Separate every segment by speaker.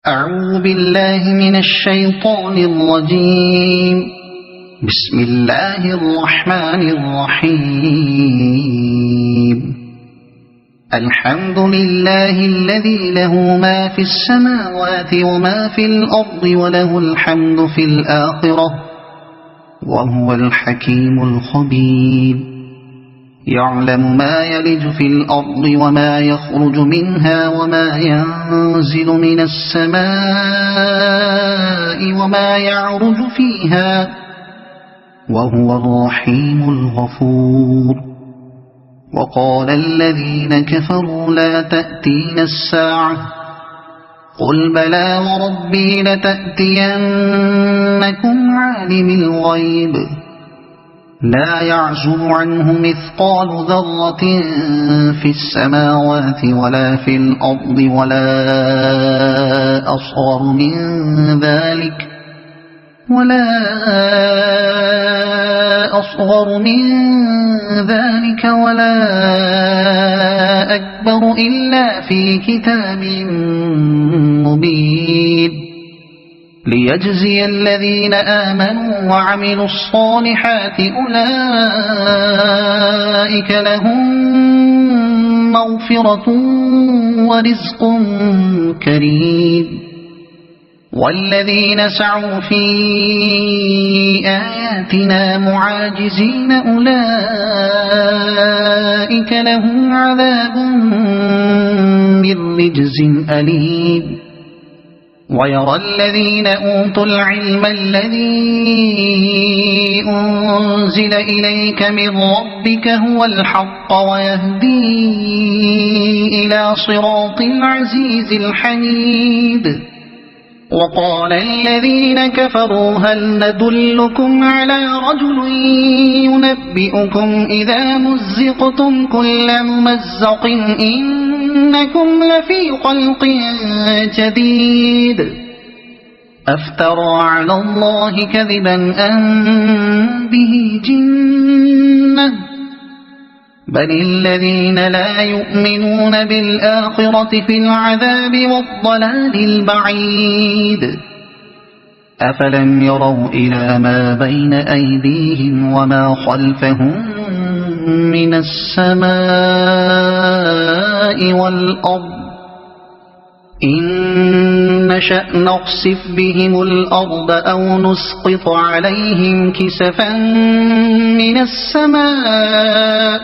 Speaker 1: أعوذ بالله من الشيطان الرجيم. بسم الله الرحمن الرحيم. الحمد لله الذي له ما في السماوات وما في الأرض وله الحمد في الآخرة وهو الحكيم الخبير. يعلم ما يلج في الأرض وما يخرج منها وما ينزل من السماء وما يعرج فيها وهو الرحيم الغفور. وقال الذين كفروا لا تأتينا الساعة قل بلى وربي لتأتينكم عالم الغيب لا يعزب عنه مثقال ذرة في السماوات ولا في الأرض ولا أصغر من ذلك ولا أكبر إلا في كتاب مبين. ليجزي الذين آمنوا وعملوا الصالحات أولئك لهم مغفرة ورزق كريم. والذين سعوا في آياتنا معاجزين أولئك لهم عذاب من رجز أليم. ويرى الذين أوتوا العلم الذي أنزل إليك من ربك هو الحق ويهدي إلى صراط العزيز الحميد. وقال الذين كفروا هل ندلكم على رجل ينبئكم إذا مزقتم كل ممزق إنكم لفي خلق جديد أفترى على الله كذبا أم به جنة بل الذين لا يؤمنون بالآخرة في العذاب والضلال البعيد. أفلم يروا إلى ما بين أيديهم وما خلفهم من السماء والأرض إن نشأ نخسف بهم الأرض أو نسقط عليهم كسفا من السماء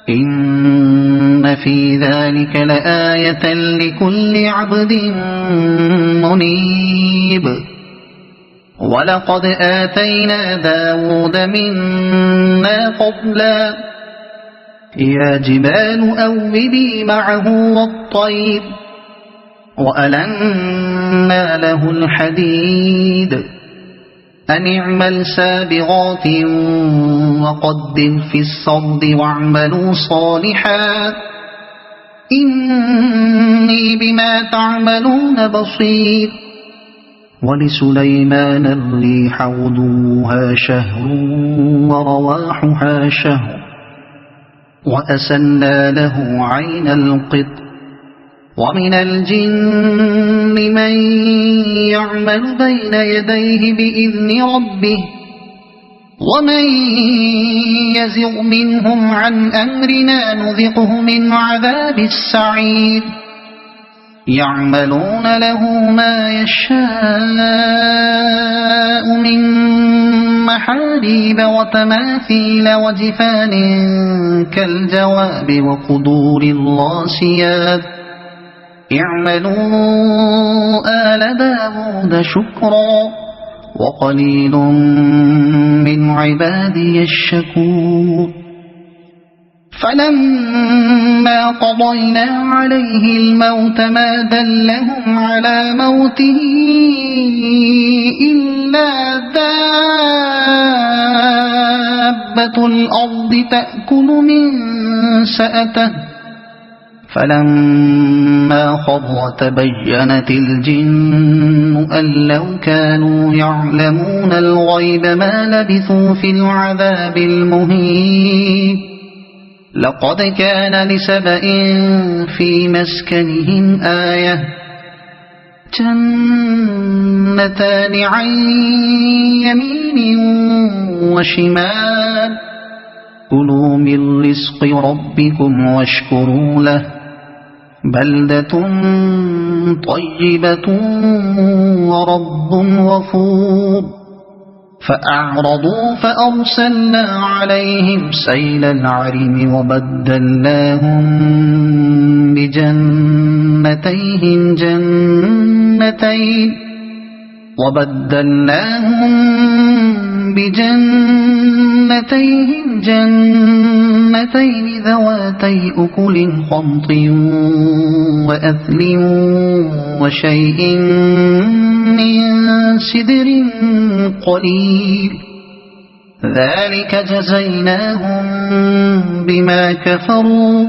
Speaker 1: إن في ذلك لآية لكل عبد منيب. ولقد آتينا داود منا فضلا يا جبال أوبي معه والطير وألنا له الحديد أن اعمل سابغات وقدر في الصرد واعملوا صالحا إني بما تعملون بصير. ولسليمان الريح غدوها شهر ورواحها شهر وأسلنا له عين القطر. ومن الجن من يعمل بين يديه بإذن ربه ومن يزغ منهم عن أمرنا نذقه من عذاب السعير. يعملون له ما يشاء من محاريب وتماثيل وجفان كالجواب وقدور الراسيات اعملوا آل داود شكرا وقليل من عبادي الشكور. فلما قضينا عليه الموت ما دلهم على موته إلا دابة الأرض تأكل من سأته فلما خر تبينت الجن أن لو كانوا يعلمون الغيب ما لبثوا في العذاب المهين. لقد كان لسبإ في مسكنهم آية جنتان عن يمين وشمال كلوا من رزق ربكم واشكروا له بلدة طيبة ورب غفور فأعرضوا فأرسلنا عليهم سيل العرم وبدلناهم بجنتين جنتين ذواتي أكل خمط وأثل وشيء من سدر قليل ذلك جزيناهم بما كفروا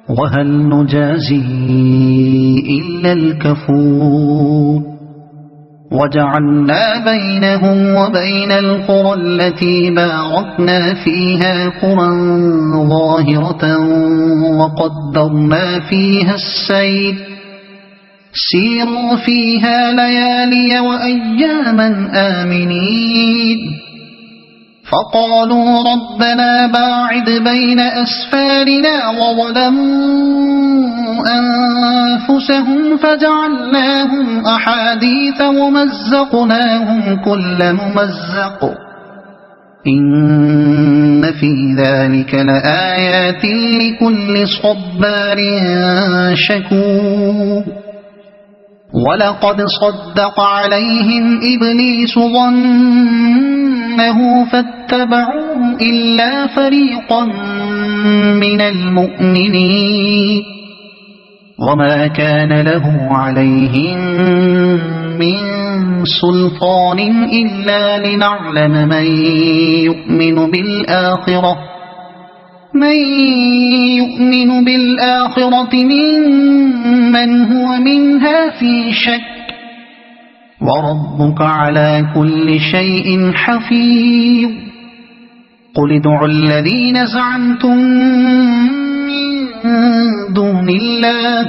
Speaker 1: وهل نجازي إلا الكفور وجعلنا بينهم وبين القرى التي باركنا فيها قرى ظاهرة وقدرنا فيها السير سيروا فيها ليالي وأياما آمنين فقالوا ربنا باعد بين أسفارنا وظلموا أنفسهم فجعلناهم أحاديث ومزقناهم كل ممزق إن في ذلك لآيات لكل صبار شكور ولقد صدق عليهم إبليس ظنه فاتبعوه إلا فريقا من المؤمنين وما كان له عليهم من سلطان إلا لنعلم من يؤمن بالآخرة ممن هو منها في شك وربك على كل شيء حفيظ قل ادعوا الذين زعمتم من دون الله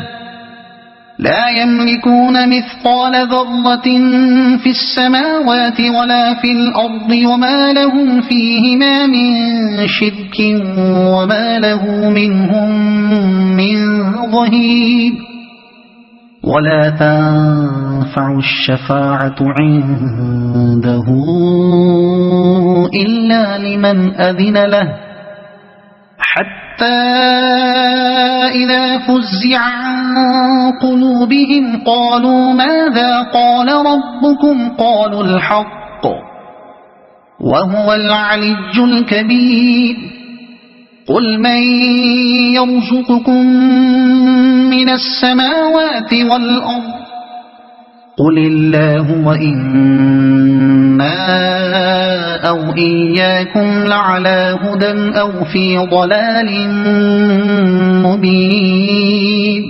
Speaker 1: لا يملكون مثقال ذرة في السماوات ولا في الأرض وما لهم فيهما من شرك وما له منهم من ظهير ولا تنفع الشفاعة عنده إلا لمن أذن له حتى إذا فزع عن قلوبهم قالوا ماذا قال ربكم قالوا الحق وهو العلي الكبير قل من يرزقكم من السماوات والأرض قل الله وإنا أو إياكم لعلى هدى أو في ضلال مبين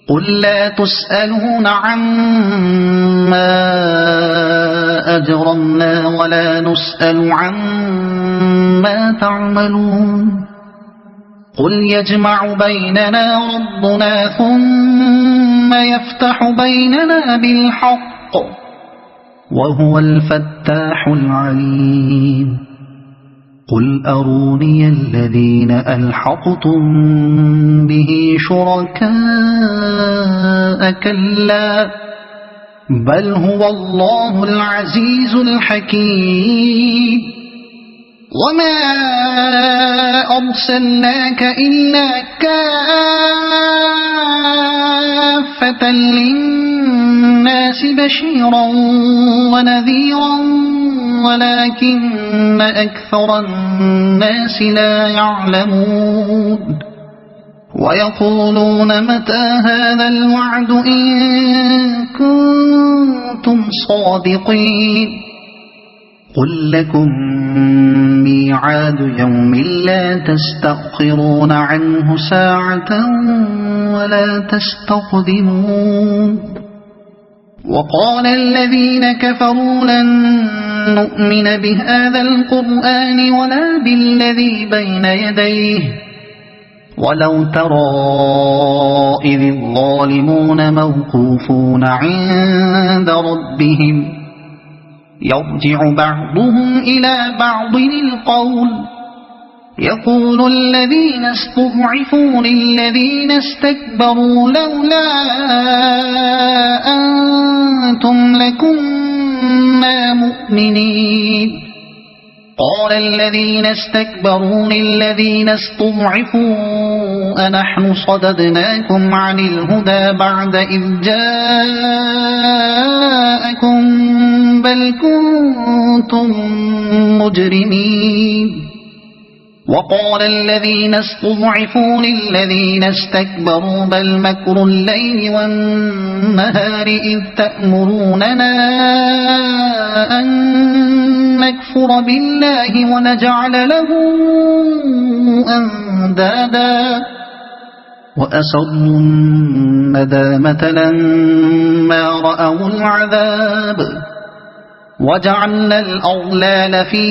Speaker 1: قل لا تسألون عما أجرمنا ولا نسأل عما تعملون قل يجمع بيننا ربنا ثم يفتح بيننا بالحق وهو الفتاح العليم قل أروني الذين ألحقتم به شركاء كلا بل هو الله العزيز الحكيم وما أرسلناك إلا كافة للناس بشيرا ونذيرا ولكن أكثر الناس لا يعلمون ويقولون متى هذا الوعد إن كنتم صادقين قل لكم ميعاد يوم لا تستأخرون عنه ساعة ولا تستقدمون وقال الذين كفروا لن نؤمن بهذا القرآن ولا بالذي بين يديه ولو ترى إذ الظالمون موقوفون عند ربهم يرجع بعضهم إلى بعض القول يقول الذين استضعفوا للذين استكبروا لولا أنتم لكنا مؤمنين قال الذين استكبروا للذين استضعفوا أنحن صددناكم عن الهدى بعد إذ جاءكم بل كنتم مجرمين وقال الذين استضعفوا للذين استكبروا بل مكر الليل والنهار إذ تأمروننا أن نكفر بالله ونجعل له أندادا وأسروا الندامة لما رأوا العذاب وجعلنا الأغلال في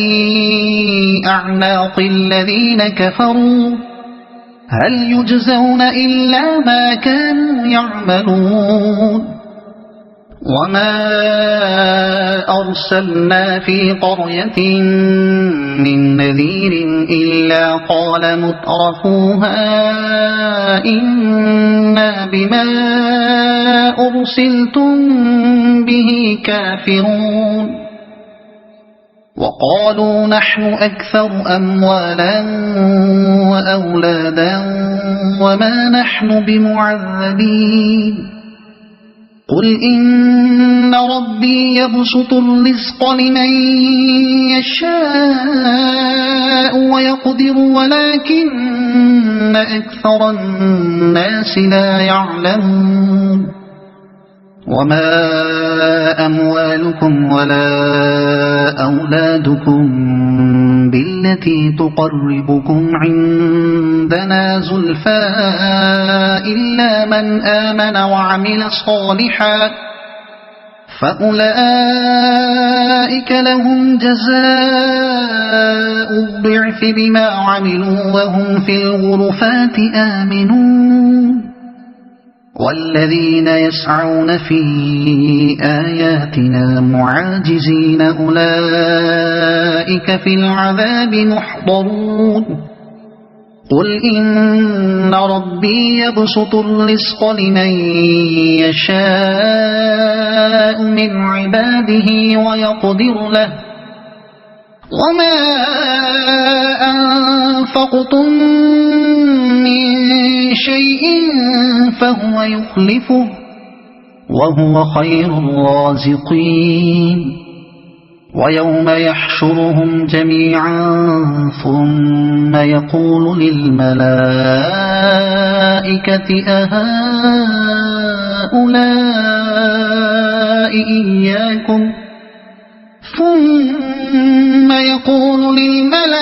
Speaker 1: أعناق الذين كفروا هل يجزون إلا ما كانوا يعملون وما أرسلنا في قرية من نذير إلا قال مترفوها إنا بما أرسلتم به كافرون وقالوا نحن أكثر أموالا وأولادا وما نحن بمعذبين قل إن ربي يبسط الرزق لمن يشاء ويقدر ولكن أكثر الناس لا يعلمون وما أموالكم ولا أولادكم بالتي تقربكم عندنا زلفى إلا من آمن وعمل صالحا فأولئك لهم جزاء الضعف بما عملوا وهم في الغرفات آمنون والذين يسعون في آياتنا معاجزين أولئك في العذاب محضرون قل إن ربي يبسط الرزق لمن يشاء من عباده ويقدر له وما أنفقتم من شيء فهو يخلفه وهو خير الرازقين ويوم يحشرهم جميعا ثم يقول للملائكة أهؤلاء إياكم ثم يقول للملائكة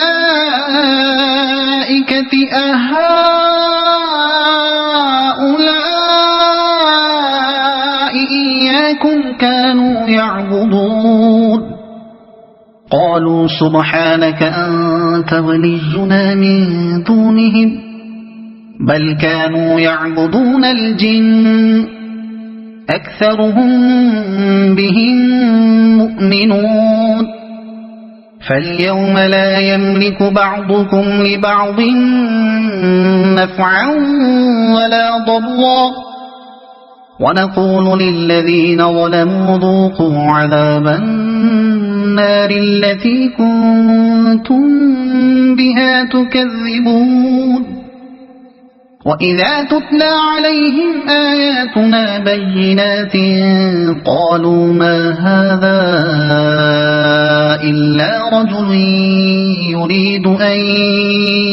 Speaker 1: أهؤلاء إياكم كانوا يعبدون قالوا سبحانك أنت ولينا من دونهم بل كانوا يعبدون الجن أكثرهم بهم مؤمنون فاليوم لا يملك بعضكم لبعض نفعا ولا ضرا ونقول للذين ظلموا ذوقوا عذاب النار التي كنتم بها تكذبون وإذا تتلى عليهم آياتنا بينات قالوا ما هذا إلا رجل يريد أن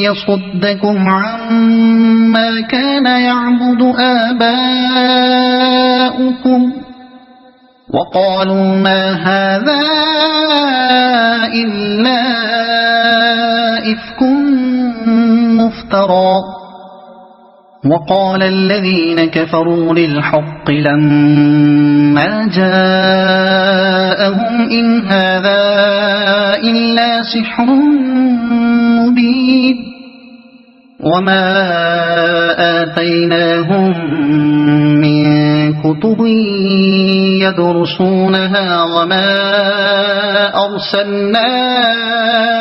Speaker 1: يصدكم عما كان يعبد آباؤكم وقالوا ما هذا إلا إفك مفترى وقال الذين كفروا للحق لما جاءهم إن هذا إلا سحر مبين وما آتيناهم من كتب يدرسونها وما أرسلنا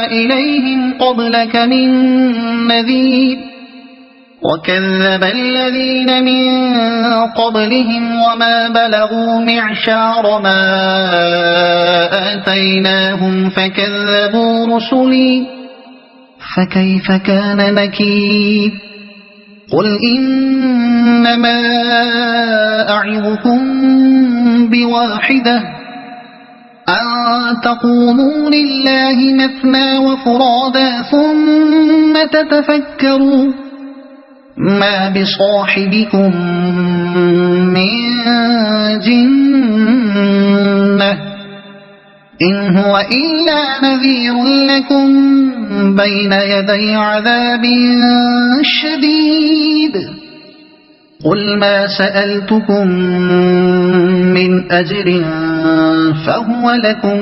Speaker 1: إليهم قبلك من نذير وكذب الذين من قبلهم وما بلغوا معشار ما آتيناهم فكذبوا رسلي فكيف كان نكير قل إنما أعظكم بواحدة أن تقوموا لله مثنى وفرادا ثم تتفكروا ما بصاحبكم من جنة إن هو إلا نذير لكم بين يدي عذاب شديد قل ما سألتكم من أجر فهو لكم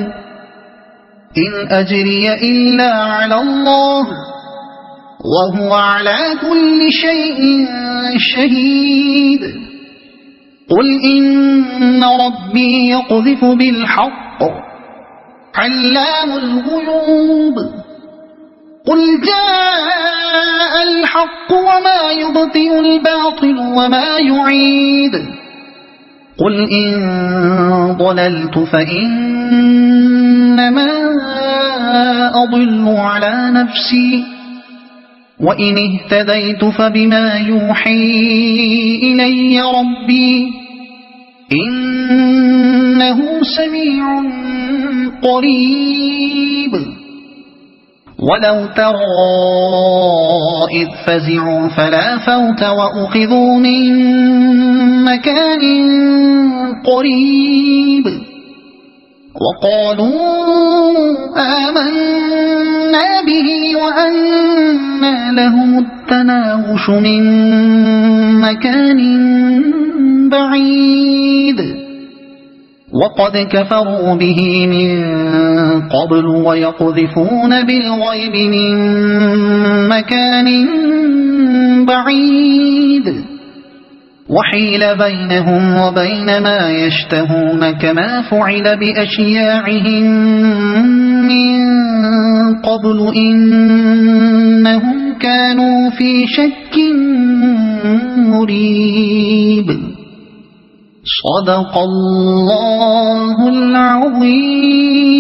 Speaker 1: إن أجري إلا على الله وهو على كل شيء شهيد قل إن ربي يقذف بالحق علام الغيوب قل جاء الحق وما يبطئ الباطل وما يعيد قل إن ضللت فإنما أضل على نفسي وإن اهتديت فبما يوحي إلي ربي إنه سميع قريب ولو ترى إذ فزعوا فلا فوت وأخذوا من مكان قريب وقالوا آمنا به وأنى لهم التناوش من مكان بعيد وقد كفروا به من قبل ويقذفون بالغيب من مكان بعيد وحيل بينهم وبين ما يشتهون كما فعل بأشياعهم من قبل إنهم كانوا في شك مريب صدق الله العظيم